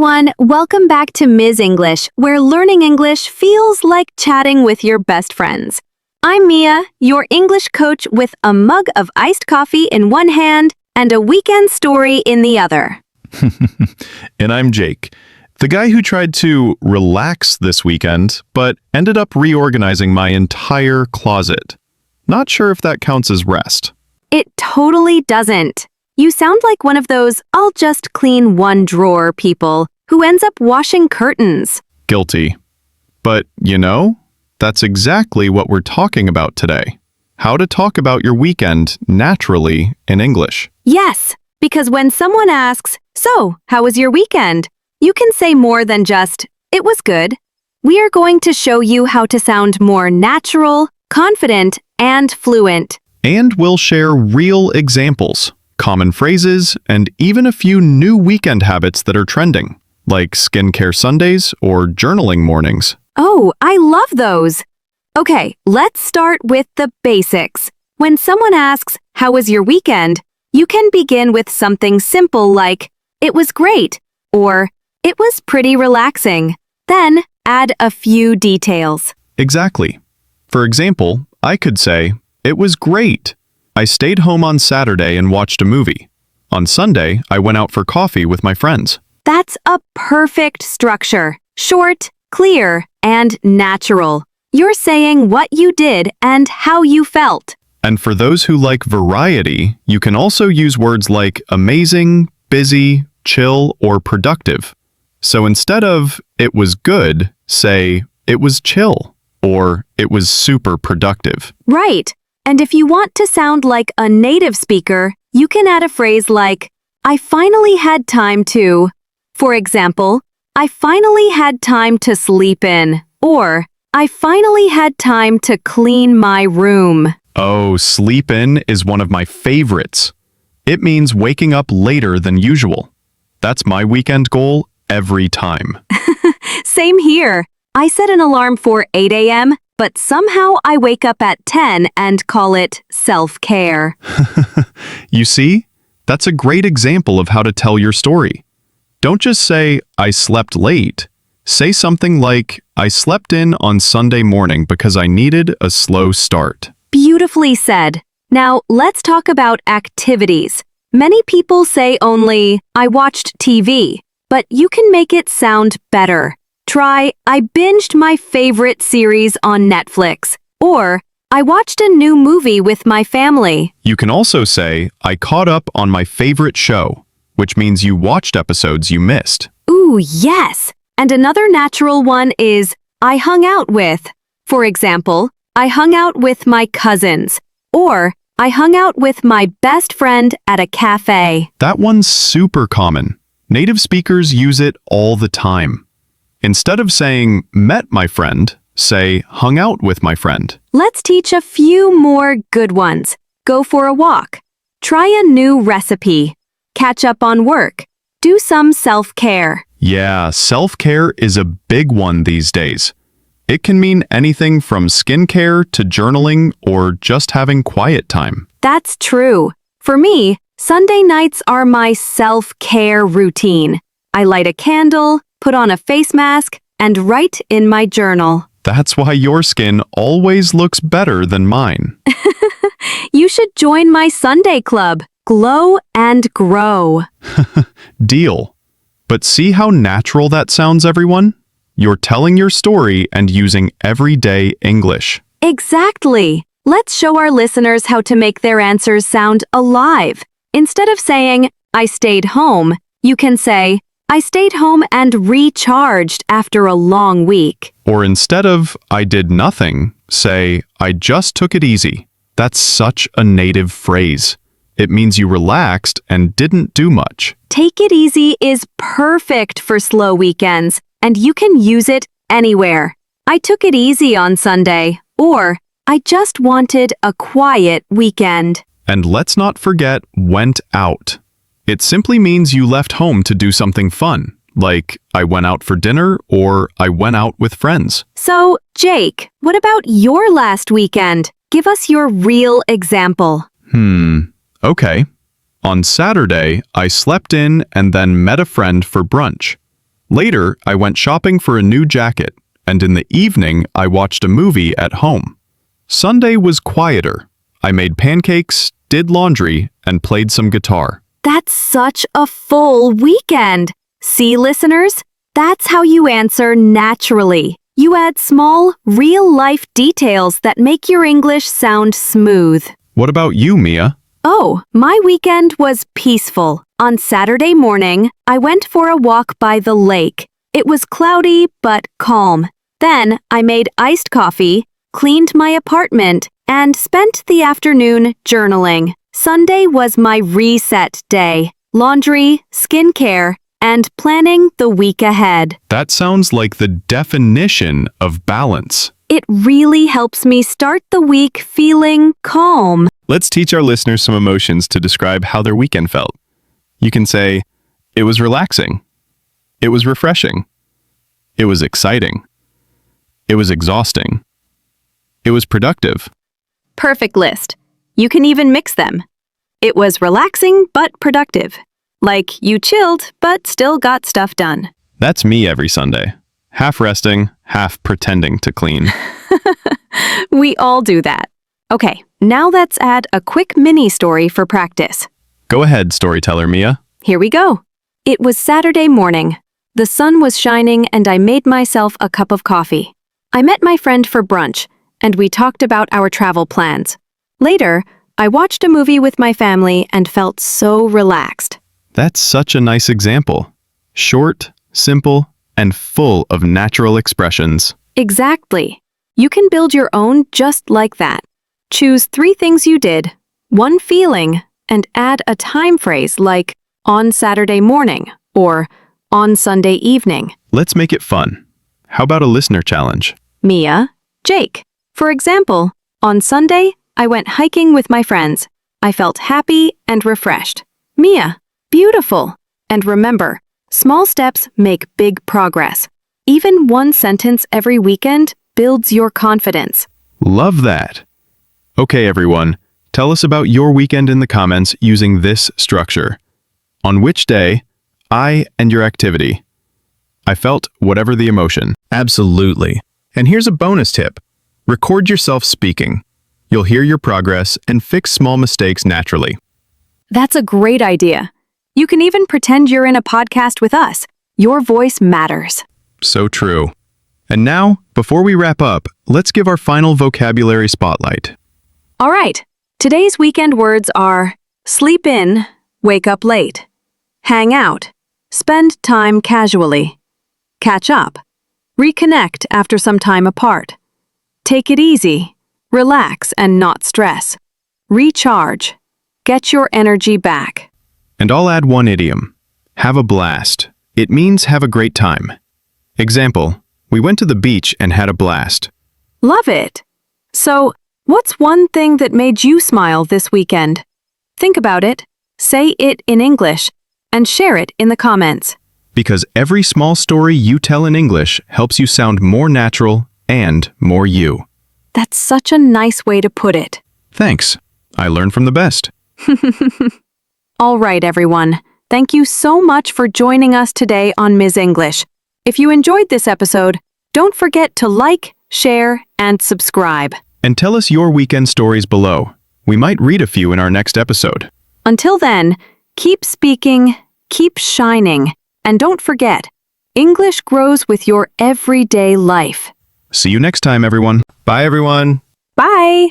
everyone, welcome back to Ms. English, where learning English feels like chatting with your best friends. I'm Mia, your English coach with a mug of iced coffee in one hand and a weekend story in the other. And I'm Jake, the guy who tried to relax this weekend, but ended up reorganizing my entire closet. Not sure if that counts as rest. It totally doesn't. You sound like one of those I'll just clean one drawer people who ends up washing curtains. Guilty. But, that's exactly what we're talking about today. How to talk about your weekend naturally in English. Yes, because when someone asks, "So, how was your weekend?" you can say more than just, "It was good." We are going to show you how to sound more natural, confident, and fluent. And we'll share real examples, common phrases, and even a few new weekend habits that are trending, like skincare Sundays or journaling mornings. Oh, I love those. Okay, let's start with the basics. When someone asks, "How was your weekend?" you can begin with something simple like, "It was great," or "It was pretty relaxing." Then add a few details. Exactly. For example, I could say, "It was great. I stayed home on Saturday and watched a movie. On Sunday, I went out for coffee with my friends." That's a perfect structure. Short, clear, and natural. You're saying what you did and how you felt. And for those who like variety, you can also use words like amazing, busy, chill, or productive. So instead of "it was good," say "it was chill," or "it was super productive." Right. And if you want to sound like a native speaker, you can add a phrase like, "I finally had time to." For example, "I finally had time to sleep in," or "I finally had time to clean my room." Oh, sleep in is one of my favorites. It means waking up later than usual. That's my weekend goal every time. Same here. I set an alarm for 8 a.m., but somehow I wake up at 10 and call it self-care. You see? That's a great example of how to tell your story. Don't just say, "I slept late." Say something like, "I slept in on Sunday morning because I needed a slow start." Beautifully said. Now, let's talk about activities. Many people say only, "I watched TV," but you can make it sound better. Try, "I binged my favorite series on Netflix," or "I watched a new movie with my family." You can also say, "I caught up on my favorite show," which means you watched episodes you missed. Ooh, yes! And another natural one is, "I hung out with." For example, "I hung out with my cousins," or "I hung out with my best friend at a cafe." That one's super common. Native speakers use it all the time. Instead of saying, "met my friend," say, "hung out with my friend." Let's teach a few more good ones. Go for a walk. Try a new recipe. Catch up on work. Do some self-care. Yeah, self-care is a big one these days. It can mean anything from skincare to journaling or just having quiet time. That's true. For me, Sunday nights are my self-care routine. I light a candle, put on a face mask, and write in my journal. That's why your skin always looks better than mine. You should join my Sunday club. Glow and grow. Deal. But see how natural that sounds, everyone? You're telling your story and using everyday English. Exactly. Let's show our listeners how to make their answers sound alive. Instead of saying, "I stayed home," you can say, "I stayed home and recharged after a long week." Or instead of "I did nothing," say, "I just took it easy." That's such a native phrase. It means you relaxed and didn't do much. Take it easy is perfect for slow weekends, and you can use it anywhere. "I took it easy on Sunday," or "I just wanted a quiet weekend." And let's not forget went out. It simply means you left home to do something fun, like "I went out for dinner" or "I went out with friends." So, Jake, what about your last weekend? Give us your real example. Okay. On Saturday, I slept in and then met a friend for brunch. Later, I went shopping for a new jacket, and in the evening, I watched a movie at home. Sunday was quieter. I made pancakes, did laundry, and played some guitar. That's such a full weekend. See, listeners? That's how you answer naturally. You add small, real-life details that make your English sound smooth. What about you, Mia? Oh, my weekend was peaceful. On Saturday morning, I went for a walk by the lake. It was cloudy but calm. Then I made iced coffee, cleaned my apartment, and spent the afternoon journaling. Sunday was my reset day. Laundry, skincare, and planning the week ahead. That sounds like the definition of balance. It really helps me start the week feeling calm. Let's teach our listeners some emotions to describe how their weekend felt. You can say, it was relaxing. It was refreshing. It was exciting. It was exhausting. It was productive. Perfect list. You can even mix them. It was relaxing but productive. Like you chilled but still got stuff done. That's me every Sunday. Half resting, half pretending to clean. We all do that. Okay, now let's add a quick mini story for practice. Go ahead, storyteller Mia. Here we go. It was Saturday morning. The sun was shining and I made myself a cup of coffee. I met my friend for brunch, and we talked about our travel plans. Later, I watched a movie with my family and felt so relaxed. That's such a nice example. Short, simple, and full of natural expressions. Exactly. You can build your own just like that. Choose 3 things you did, 1 feeling, and add a time phrase like on Saturday morning or on Sunday evening. Let's make it fun. How about a listener challenge? Mia, Jake. For example, on Sunday, I went hiking with my friends. I felt happy and refreshed. Mia, beautiful. And remember, small steps make big progress. Even 1 sentence every weekend builds your confidence. Love that. Okay, everyone, tell us about your weekend in the comments using this structure. On which day, I and your activity. I felt whatever the emotion. Absolutely. And here's a bonus tip. Record yourself speaking. You'll hear your progress and fix small mistakes naturally. That's a great idea. You can even pretend you're in a podcast with us. Your voice matters. So true. And now, before we wrap up, let's give our final vocabulary spotlight. All right, today's weekend words are sleep in, wake up late, hang out, spend time casually, catch up, reconnect after some time apart, take it easy, relax and not stress, recharge, get your energy back. And I'll add one idiom. Have a blast. It means have a great time. Example, we went to the beach and had a blast. Love it. So, what's one thing that made you smile this weekend? Think about it, say it in English, and share it in the comments. Because every small story you tell in English helps you sound more natural and more you. That's such a nice way to put it. Thanks. I learned from the best. All right, everyone. Thank you so much for joining us today on Ms. English. If you enjoyed this episode, don't forget to like, share, and subscribe. And tell us your weekend stories below. We might read a few in our next episode. Until then, keep speaking, keep shining, and don't forget, English grows with your everyday life. See you next time, everyone. Bye, everyone. Bye!